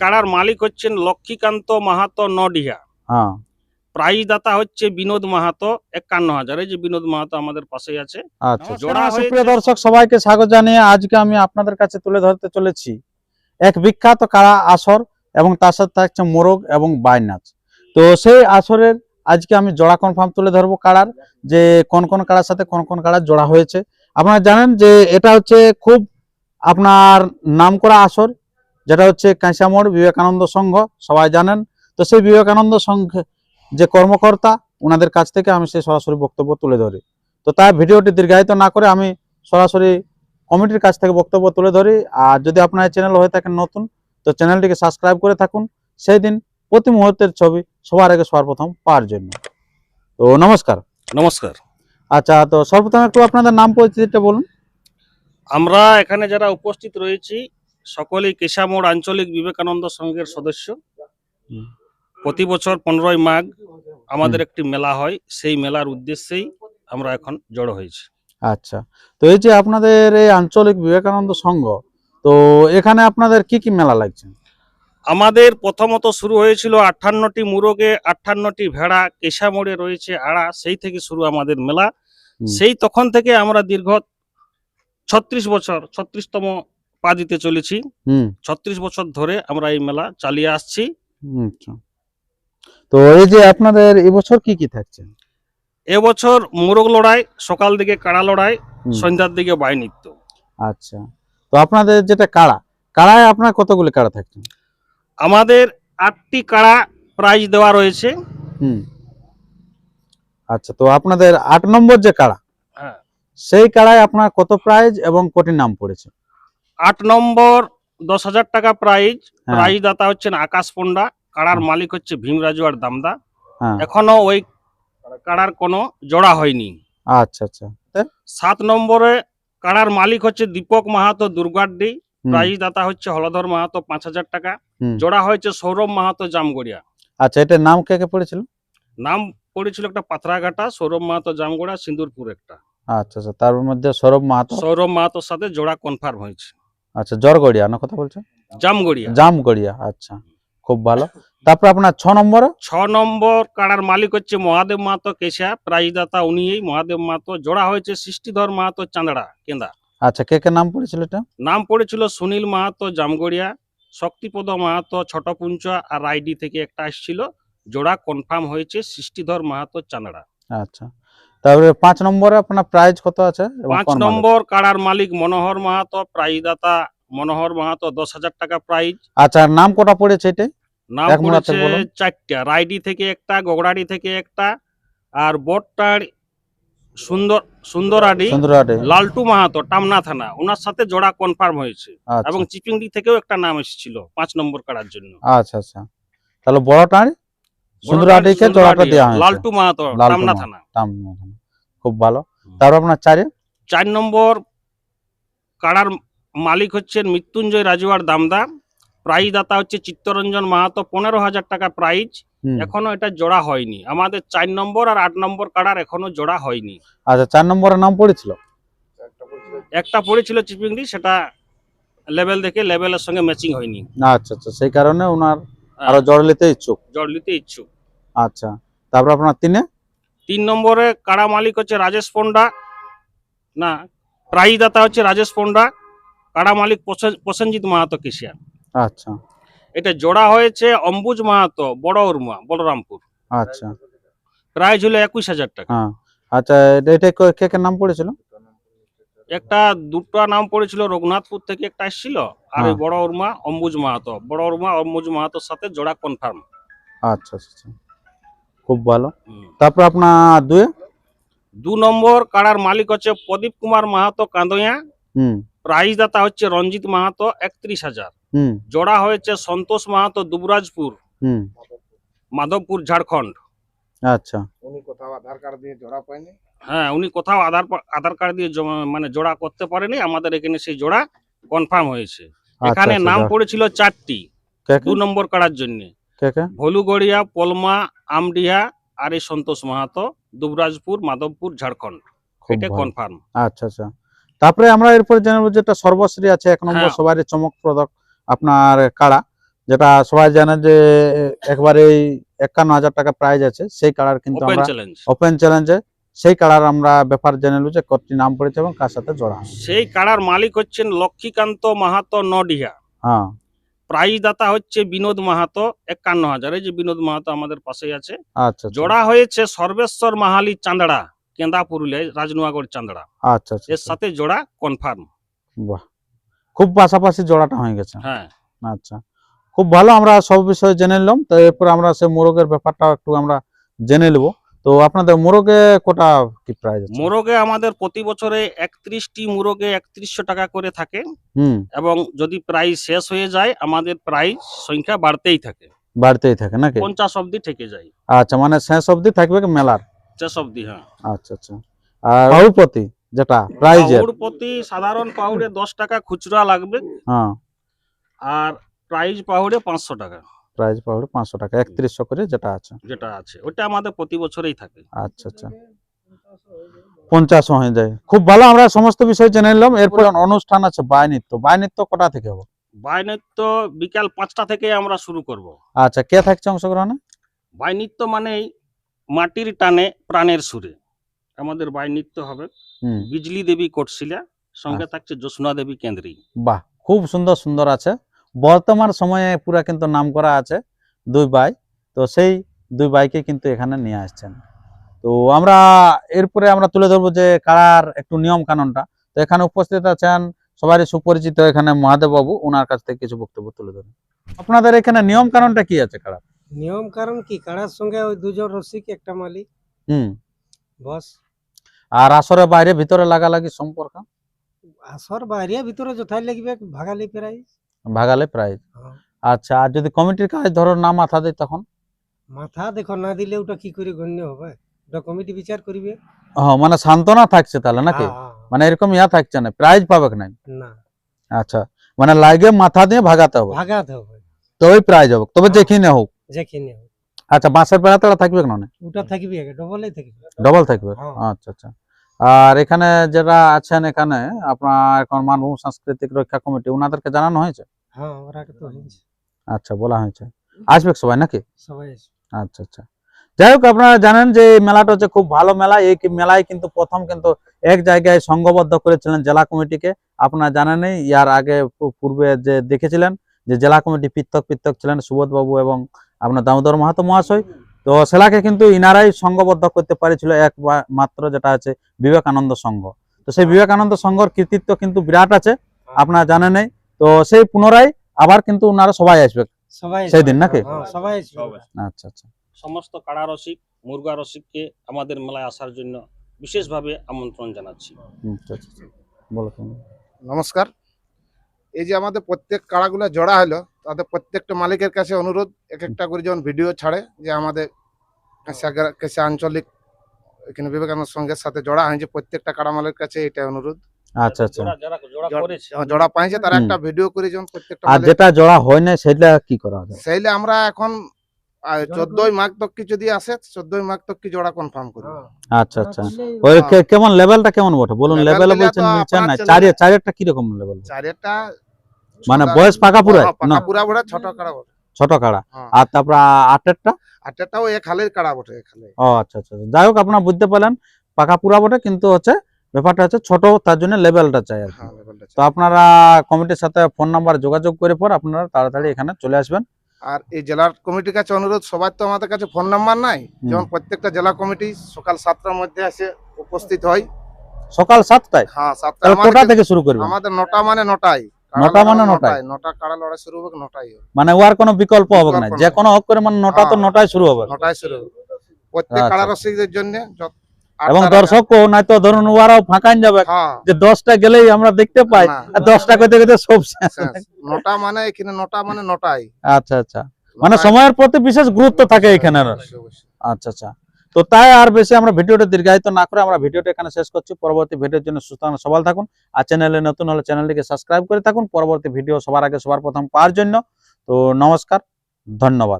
কাড়ার মালিক হচ্ছেন লক্ষ্মীকান্ত মাহাতো নডিহা। হ্যাঁ, প্রাইজ দাতা হচ্ছে বিনোদ মাহাতো ৫১,০০০। এই যে বিনোদ মাহাতো আমাদের পাশেই আছে। আচ্ছা। জোড়া হয়েছে। সুপ্রিয় দর্শক সবাইকে স্বাগত জানিয়ে আজকে আমি আপনাদের কাছে তুলে ধরতে চলেছি এক বিখ্যাত কাড়া আসর এবং তার সাথে থাকছে মোরগ এবং বাই নাচ। তো সেই আসরের আজকে আমি জোড়া কনফার্ম তুলে ধরবো কাড়ার, যে কোন কোন কাড়ার সাথে কোন কোন কাড়ার জোড়া হয়েছে। আপনারা জানেন যে এটা হচ্ছে খুব আপনার নামকরা আসর, যেটা হচ্ছে কাঁচামোড় বিবেকানন্দ সংঘ, সবাই জানেন। তো সেই বিবেকানন্দ সংঘে যে কর্মকর্তা, ওনাদের কাছ থেকে আমি সেই সরাসরি বক্তব্য তুলে ধরি। তো তাই ভিডিওটি দীর্ঘায়িত না করে আমি সরাসরি কমিটির কাছ থেকে বক্তব্য তুলে ধরি। আর যদি আপনার চ্যানেল হয়ে থাকেন নতুন, তো চ্যানেলটিকে সাবস্ক্রাইব করে থাকুন, সেই দিন প্রতি মুহূর্তের ছবি সবার আগে সবার প্রথম পাওয়ার জন্য। তো নমস্কার। নমস্কার। আচ্ছা, তো সর্বপ্রথম একটু আপনাদের নাম পরিচিতিটা বলুন। আমরা এখানে যারা উপস্থিত রয়েছি সকলেই কেশামোড় আঞ্চলিক বিবেকানন্দ সংঘের সদস্য। প্রতি বছর 15ই মাঘ আমাদের একটি মেলা হয়, সেই মেলার উদ্দেশ্যেই আমরা এখন জড়ো হয়েছি। আচ্ছা, তো এই যে আপনাদের এই আঞ্চলিক বিবেকানন্দ সংঘ, তো এখানে আপনাদের কি কি মেলা লাগছে? আমাদের প্রথমত শুরু হয়েছিল 58টি মুরগে 58টি ভেড়া, কেশামোড়ে রয়েছে আড়া, সেই থেকে শুরু আমাদের মেলা। সেই তখন থেকে আমরা দীর্ঘ 36তম পা দিতে চলেছি। 36 বছর ধরে আমরা এই মেলা চালিয়ে আসছি। তো এই যে আপনাদের এবছর কি কি থাকছে? এবছর মোরগ লড়াই, সকাল দিকে কাড়া লড়াই, সন্ধ্যার দিকে বাই নৃত্য। আচ্ছা, তো আপনাদের যেটা কাড়ায় আপনার কতগুলি কাড়া থাকছে? আমাদের 8টি কাড়া প্রাইজ দেওয়া রয়েছে। আচ্ছা, তো আপনাদের 8 নম্বর যে কাড়া, সেই কাড়ায় আপনার কত প্রাইজ এবং কোটি নাম পড়েছে? 8 নম্বর 10,000 টাকা প্রাইজ। প্রাইজ দাতা হচ্ছেন আকাশ পণ্ডা, কাড়ার মালিক হচ্ছে ভীমরাজু আর দামদা। এখনো ওই কাড়ার কোনো জোড়া হয়নি। আচ্ছা আচ্ছা। 7 নম্বরে কাড়ার মালিক হচ্ছে দীপক মাহাতো দুর্গাড্ডি, প্রাইজ দাতা হচ্ছে হলধর মাহাতো 5,000 টাকা। জোড়া হয়েছে সৌরভ মাহাতো জামগড়িয়া। আচ্ছা, এটার নাম কে কে পড়েছিল? নাম পড়েছিল একটা পাথরাঘাটা, সৌরভ মাহাতো জামগড়িয়া, সিন্দুরপুর একটা। আচ্ছা আচ্ছা, তার মধ্যে সৌরভ মাহাতোর সাথে জোড়া কনফার্ম হয়েছে। আচ্ছা, জরগড়িয়া না কথা বলছো? জামগড়িয়া। আচ্ছা, খুব ভালো। তারপর আপনার 6 নম্বর কাড়ার মালিক হচ্ছে মহাদেব মাহাতো কেশা, প্রাইজ দাতা উনিই মহাদেব মাহাতো। জোড়া হয়েছে সৃষ্টিধর মাহাতো চাঁদড়া কেন্দা। আচ্ছা, কে কে নাম পড়েছিল এটা? নাম পড়েছিল সুনীল মাহাতো জামগড়িয়া, শক্তিপদ মাহাতো ছোট পুঞ্চা আর রাইডি থেকে একটা আসছিল। জোড়া কনফার্ম হয়েছে সৃষ্টিধর মাহাতো চাঁদড়া। আচ্ছা, তারপরে 5 নম্বরে আপনার প্রাইজ কত আছে? 5 নম্বর কাড়ার মালিক মনোহর মাহাতো, প্রাইজ দাতা মনোহর মাহাতো 10,000 টাকা প্রাইজ। আচ্ছা, নাম কটা পড়েছে এটা? নাম পড়েছে 4টা, রাইডি থেকে একটা, গগড়াড়ি থেকে একটা, আর বটটার সুন্দরাডি লালটু মাহাতো টামনা থানা, ওনার সাথে জোড়া কনফার্ম হয়েছে। এবং চিপিংডি থেকেও একটা নাম এসেছিল 5 নম্বর কাড়ার জন্য। আচ্ছা আচ্ছা, তাহলে বড়টার সুন্দরাডিকে জোড়াটা দেওয়া হয়েছে লালটু মাহাতো টামনা থানা। খুব ভালো। তারপর আপনার 4 নম্বর কাড়ার মালিক হচ্ছেন মৃত্যুঞ্জয় রাজুয়ার দামদা, প্রাইজ দাতা হচ্ছে চিত্তরঞ্জন মাহাতো 15,000 টাকা প্রাইজ। এখনো এটা জোড়া হয়নি। আমাদের 4 নম্বর আর 8 নম্বর কাড়ার এখনো জোড়া হয়নি। আচ্ছা, 4 নম্বরের নাম পড়েছিল? একটা পড়েছিল চিপিংডি, সেটা লেভেল দেখে লেভেলের সঙ্গে ম্যাচিং হয়নি। আচ্ছা আচ্ছা, সেই কারণে ওনার আরো জড় নিতে ইচ্ছুক। আচ্ছা, তারপর আপনার 3 নম্বরে কাড়া মালিক হচ্ছে রাজেশ পণ্ডা, না প্রাইজ দাতা হচ্ছে রাজেশ পণ্ডা, কাড়া মালিক প্রসেনজিৎ মাহাতো কেশিয়া। আচ্ছা, এটা জোড়া হয়েছে অম্বুজ মাহাতো বড় উরমা বলরামপুর। আচ্ছা, প্রাইজ হলো 21,000 টাকা। আচ্ছা, এটা কে কে নাম পড়েছিল? দুটো নাম পড়েছিল, রঘুনাথপুর থেকে একটা আসছিল, আর ওই বড় উরমা অম্বুজ মাহাতোর সাথে জোড়া কনফার্ম। আচ্ছা আচ্ছা, খুব ভালো। তারপর আপনার 2 নম্বর কাড়ার মালিক হচ্ছে প্রদীপ কুমার মাহাতো কাঁদয়া, প্রাইজ দাতা হচ্ছে রঞ্জিত মাহাতো 31,000। জোড়া হয়েছে সন্তোষ মাহাতো দুবরাজপুর, মাধবপুর ঝাড়খণ্ড। আচ্ছা, উনি কোথাও আধার কার্ড দিয়ে জোড়া পায়নি। উনি কোথাও আধার কার্ড দিয়ে মানে জোড়া করতে পারেনি। আমাদের এখানে সেই জোড়া কনফার্ম হয়েছে। এখানে নাম পড়েছিল 4টি 2 নম্বর কাড়ার জন্য, ভলুগড়িয়া, পলমা, আমডিহা আর এই সন্তোষ মাহাতো, দুবরাজপুর, মাধবপুর, ঝাড়খণ্ড। এটা কনফার্ম। আচ্ছা আচ্ছা, তারপরে আমরা এরপর জানবো যেটা সর্বশ্রী আছে 1 নম্বর সবারই চমকপ্রদ আপনার কাড়া, যেটা সবাই জানে যে একবারে 51,000 টাকা প্রাইজ আছে, সেই কালার কিন্তু ওপেন আমরা চ্যালেঞ্জ। ওপেন চ্যালেঞ্জে সেই কালার আমরা ব্যাপার জেনে নেব যে কতটি নাম পড়েছে এবং কার সাথে জোড়া। সেই কাড়ার মালিক হচ্ছেন লক্ষ্মীকান্ত মাহাতো নডিহা। হ্যাঁ প্রাইজ দাতা হচ্ছে বিনোদ মাহাতো 51,000। এই যে বিনোদ মাহাতো আমাদের পাশেই আছে। আচ্ছা জোড়া হয়েছে সর্বেশ্বর মাহালি চান্দড়া, কেন্দা পুরুলিয়ায়, রাজনুয়াগড় চান্দড়া। আচ্ছা আচ্ছা এর সাথে জোড়া কনফার্ম। বাহ, খুব পাশাপাশি জোড়াটা হয়ে গেছে। হ্যাঁ, আচ্ছা, খুব ভালো, আমরা সব বিষয়ে জেনে নিলাম। তো এরপর আমরা সে মোরগের ব্যাপারটা একটু আমরা জেনে নেব। তো আপনাদের মোরগে কোটা কি প্রাইস আছে? মোরগে আমাদের প্রতি বছরে 31টি মোরগে 3100 টাকা করে থাকে, হুম, এবং যদি প্রাইজ শেষ হয়ে যায় আমাদের প্রাইজ সংখ্যা বাড়তেই থাকে, বাড়তেই থাকে নাকি? 50 অব্দি থেকে যায়। আচ্ছা, মানে শেষ অবধি থাকবে কি মেলার? শেষ অব্দি, হ্যাঁ। আচ্ছা আচ্ছা। আর বাহুপতি যেটা প্রাইজের? পাউড় প্রতি সাধারণ পাউড়ে 10 টাকা খুচরা লাগবে, হ্যাঁ, আর প্রাইজ পাউড়ে 500 টাকা প্রাইজ পাউডার 500 টাকা, 3100 করে যেটা আছে। যেটা আছে, ওটা আমাদের প্রতি বছরেই থাকে। আচ্ছা আচ্ছা, 50 হয়ে যায়। খুব ভালো, আমরা সমস্ত বিষয় জেনে নিলাম। এরপর অনুষ্ঠান আছে বাই নৃত্য। বাই নৃত্য কটা থেকে হবে? বাই নৃত্য বিকাল 5টা থেকে আমরা শুরু করব। আচ্ছা, কে থাকছে অংশগ্রহণে? বাই নৃত্য মানেই মাটির টানে প্রাণের সুরে আমাদের বাই নৃত্য হবে। হুম, বিজলি দেবী কোটশিলা, সঙ্গে থাকছে জ্যোৎস্না দেবী কেন্দ্রী। বাহ, খুব সুন্দর সুন্দর আছে। বর্তমান সময়ে পুরা কিন্তু নাম করা আছে দুই ভাই। তো সেই দুই ভাইকে কিন্তু এখানে নিয়ে আসছেন। তো আমরা এরপরে আমরা তুলে ধরবো যে কারার একটু নিয়ম কানুনটা। তো এখানে উপস্থিত আছেন সবারই সুপরিচিত এখানে মহাদেব বাবু, ওনার কাছ থেকে কিছু বক্তব্য তুলে ধরুন। আপনাদের এখানে নিয়ম কানুনটা কি আছে কারার? নিয়ম কারণ কি, কাড়ার সঙ্গে ওই দুজন রসিক একটা মালিক, হুম, বস। আর আসরে বাইরে ভিতরে লাগালাগি সম্পর্ক আসর বাইরে ভিতরে যথাই লাগবে, ভাগালি প্রাইজ। ভাগালে প্রাইজ। আচ্ছা, আর যদি কমিটির কাজ ধরো না মাথা দেয় তখন? মাথা দেখো না দিলে ওটা কি করে গণ্য হবে, ওটা কমিটি বিচার করবে। হ্যাঁ, মানে সান্ত্বনা থাকছে তাহলে নাকি? হ্যাঁ, মানে এরকম ইয়া থাকছে না, প্রাইজ পাবে নাই? না, আচ্ছা, মানে লাগে মাথা দিয়ে ভাগাতে হবে, ভাগাতে হবে, তবেই প্রাইজ হবে, তবে হ্যাঁ। যেখানে হোক। যেখানে হোক। আচ্ছা, বাঁশের বেড়া তারা থাকবে না? ওটা থাকবে, ডবলই থাকবে। ডবল থাকবে? হ্যাঁ। আচ্ছা আচ্ছা। আর এখানে যারা আছেন এখানে আপনার এখন মানব সাংস্কৃতিক রক্ষা কমিটি, ওনাদেরকে জানানো হয়েছে? হ্যাঁ, ওরা তো হয়েছে, আচ্ছা, বলা হয়েছে, আসবে সবাই নাকি? সবাই আছে। আচ্ছা আচ্ছা। যাই হোক, আপনারা জানেন যে এই মেলাটা হচ্ছে খুব ভালো মেলা। এই মেলায় কিন্তু প্রথম কিন্তু এক জায়গায় সংঘবদ্ধ করেছিলেন জেলা কমিটিকে। আপনারা জানেনই, ইয়ার আগে পূর্বে যে দেখেছিলেন যে জেলা কমিটি পৃথক পৃথক ছিলেন, সুবোধ বাবু এবং আপনার দামোদর মাহাতো মহাশয়। তো সেলাকে কিন্তু ইনারাই সংঘবদ্ধ করতে পারেছিল মাত্র, যেটা আছে বিবেকানন্দ সংঘ। তো সেই বিবেকানন্দ সংঘর কৃতিত্ব কিন্তু বিরাট আছে, আপনারা জানেনই। তো সেই পুনরায় আবার কিন্তু ওনারা সবাই আসবে সবাই সেই দিন নাকি? হ্যাঁ, সবাই আসবে। আচ্ছা আচ্ছা। সমস্ত কাড়া রসিক, মুরগা রসিককে আমাদের মেলায় আসার জন্য বিশেষভাবে আমন্ত্রণ জানাচ্ছি। আচ্ছা আচ্ছা, বলো তুমি। নমস্কার। এই যে আমাদের প্রত্যেক কাড়াগুলো জোড়া হলো, তাদের প্রত্যেকটা মালিকের কাছে অনুরোধ, এক একটা করে যখন ভিডিও ছাড়ে যে আমাদের কাছে আঞ্চলিক এখানে বিবেকানন্দ সংঘের সাথে জোড়া হয়েছে, প্রত্যেকটা কাড়া মালিকের কাছে এটা অনুরোধ। আচ্ছা আচ্ছা। জোড়া করেছে, জোড়া পাইছে তারা হুম। একটা ভিডিও করে যখন প্রত্যেকটা আর মালিক, যেটা জোড়া হয় না সেটা কি করা হবে? সেইলে আমরা এখন 14ই মাঘ তক কি যদি আসে, 14ই মাঘ তক কি জোড়া কনফার্ম করব। আচ্ছা আচ্ছা। ওই কেমন লেভেলটা কেমন বটে বলুন? Level লেভেলে দিলে বলছেন তো নিচে না, আপনার চারেরটা কি রকম লেভেল? চারেটা মানে বয়স পাকা পুরা না? পুরা বড় ছোট কাড়া বটে। ছোট কাড়া। হ্যাঁ। আর তারপর আটেরটা? আটটাও এক হালের কাড়া বটে, এক হালে। ও আচ্ছা আচ্ছা। যাই হোক, আপনারা বুঝতে পারলেন, পাকা পুরা বটে, কিন্তু হচ্ছে ব্যাপারটা হচ্ছে ছোট, তার জন্য লেভেলটা চাই আর কি। হ্যাঁ, লেভেলটা তো আপনারা কমিটির সাথে ফোন নাম্বার যোগাযোগ করে পর আপনারা তাড়াতাড়ি এখানে চলে আসবেন। আর এই জেলার কমিটির কাছে অনুরোধ, সবার তো আমাদের কাছে ফোন নাম্বার নাই, যেমন প্রত্যেকটা জেলা কমিটি সকাল 7টার মধ্যে এসে উপস্থিত হয়। সকাল 7টায়? হ্যাঁ, 7টা। তাহলে কোটা থেকে শুরু করবেন? আমাদের 9টা মানে 9টায়। 9টা মানে 9টায়? 9টা কাড়া লড়াই শুরু হবে, 9টায় মানে ওর কোনো বিকল্প হবে না, বিকল্প যে নাই। কোনো হোক করে, মানে 9টা তো হ্যাঁ। 9টায় শুরু হবে। 9টায় শুরু হবে প্রত্যেক আচ্ছা। কাড়া রসিকদের জন্য। এবং দর্শক নাই তো ধরুন ওরাও ফাঁকান যাবে, হ্যাঁ, যে 10টা গেলেই আমরা দেখতে পাই, না। আর 10টা করতে করতে সব শেষ। 9টা মানে এখানে 9টা মানে 9টায়। আচ্ছা আচ্ছা, মানে সময়ের প্রতি বিশেষ গুরুত্ব থাকে এখানে। অবশ্যই, অবশ্যই। আচ্ছা আচ্ছা। তো তাই আর বেশি আমরা ভিডিওটা দীর্ঘায়িত না করে আমরা ভিডিওটা এখানে শেষ করছি। পরবর্তী ভিডিওর জন্য সুস্থ থাকুন, সবাই থাকুন। আর চ্যানেলে নতুন হলে চ্যানেলটিকে সাবস্ক্রাইব করে থাকুন পরবর্তী ভিডিও সবার আগে সবার প্রথম পাওয়ার জন্য। তো নমস্কার, ধন্যবাদ।